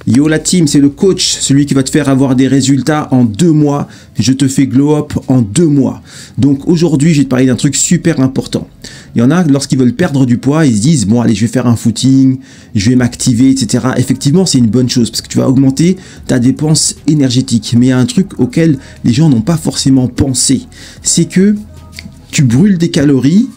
Yo la team, c'est le coach, celui qui va te faire avoir des résultats en 2 mois. Je te fais glow up en 2 mois. Donc aujourd'hui, je vais te parler d'un truc super important. Il y en a, lorsqu'ils veulent perdre du poids, ils se disent, bon allez, je vais faire un footing, je vais m'activer, etc. Effectivement, c'est une bonne chose parce que tu vas augmenter ta dépense énergétique. Mais il y a un truc auquel les gens n'ont pas forcément pensé. C'est que tu brûles des calories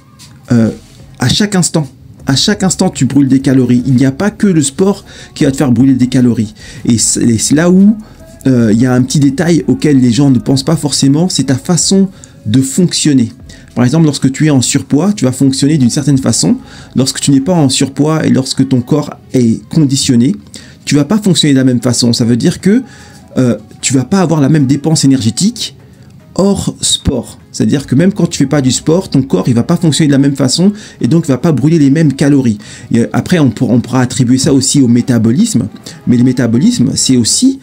à chaque instant. À chaque instant, tu brûles des calories. Il n'y a pas que le sport qui va te faire brûler des calories. Et c'est là où il y a un petit détail auquel les gens ne pensent pas forcément, c'est ta façon de fonctionner. Par exemple, lorsque tu es en surpoids, tu vas fonctionner d'une certaine façon. Lorsque tu n'es pas en surpoids et lorsque ton corps est conditionné, tu vas pas fonctionner de la même façon. Ça veut dire que tu vas pas avoir la même dépense énergétique hors sport. C'est-à-dire que même quand tu fais pas du sport, ton corps il va pas fonctionner de la même façon et donc il va pas brûler les mêmes calories. Et après on pourra attribuer ça aussi au métabolisme, mais le métabolisme c'est aussi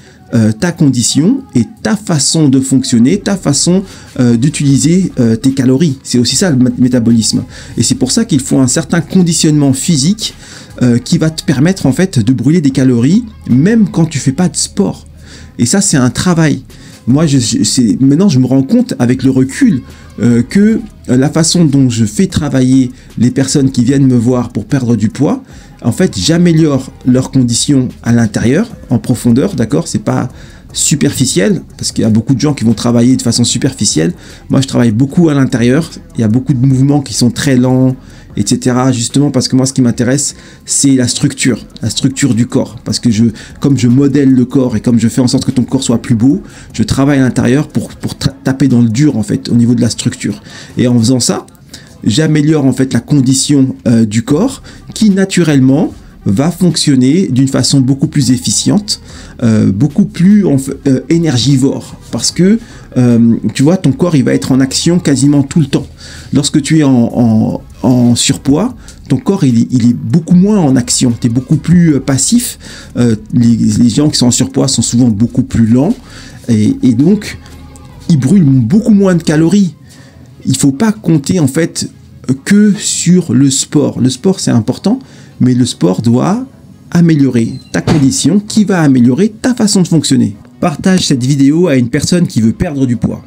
ta condition et ta façon de fonctionner, ta façon d'utiliser tes calories. C'est aussi ça le métabolisme. Et c'est pour ça qu'il faut un certain conditionnement physique qui va te permettre en fait de brûler des calories même quand tu fais pas de sport. Et ça c'est un travail. Moi, maintenant, je me rends compte avec le recul que la façon dont je fais travailler les personnes qui viennent me voir pour perdre du poids, en fait, j'améliore leurs conditions à l'intérieur, en profondeur, d'accord? C'est pas superficiel, parce qu'il y a beaucoup de gens qui vont travailler de façon superficielle. Moi, je travaille beaucoup à l'intérieur. Il y a beaucoup de mouvements qui sont très lents, etc. Justement parce que moi, ce qui m'intéresse, c'est la structure du corps. Parce que comme je modèle le corps et comme je fais en sorte que ton corps soit plus beau, je travaille à l'intérieur pour taper dans le dur, en fait, au niveau de la structure. Et en faisant ça, j'améliore, en fait, la condition du corps qui, naturellement, va fonctionner d'une façon beaucoup plus efficiente, beaucoup plus énergivore. Parce que, tu vois, ton corps, il va être en action quasiment tout le temps. Lorsque tu es en surpoids, ton corps il est beaucoup moins en action, tu es beaucoup plus passif. Les gens qui sont en surpoids sont souvent beaucoup plus lents et donc ils brûlent beaucoup moins de calories. Il faut pas compter en fait que sur le sport. Le sport c'est important, mais le sport doit améliorer ta condition qui va améliorer ta façon de fonctionner. Partage cette vidéo à une personne qui veut perdre du poids.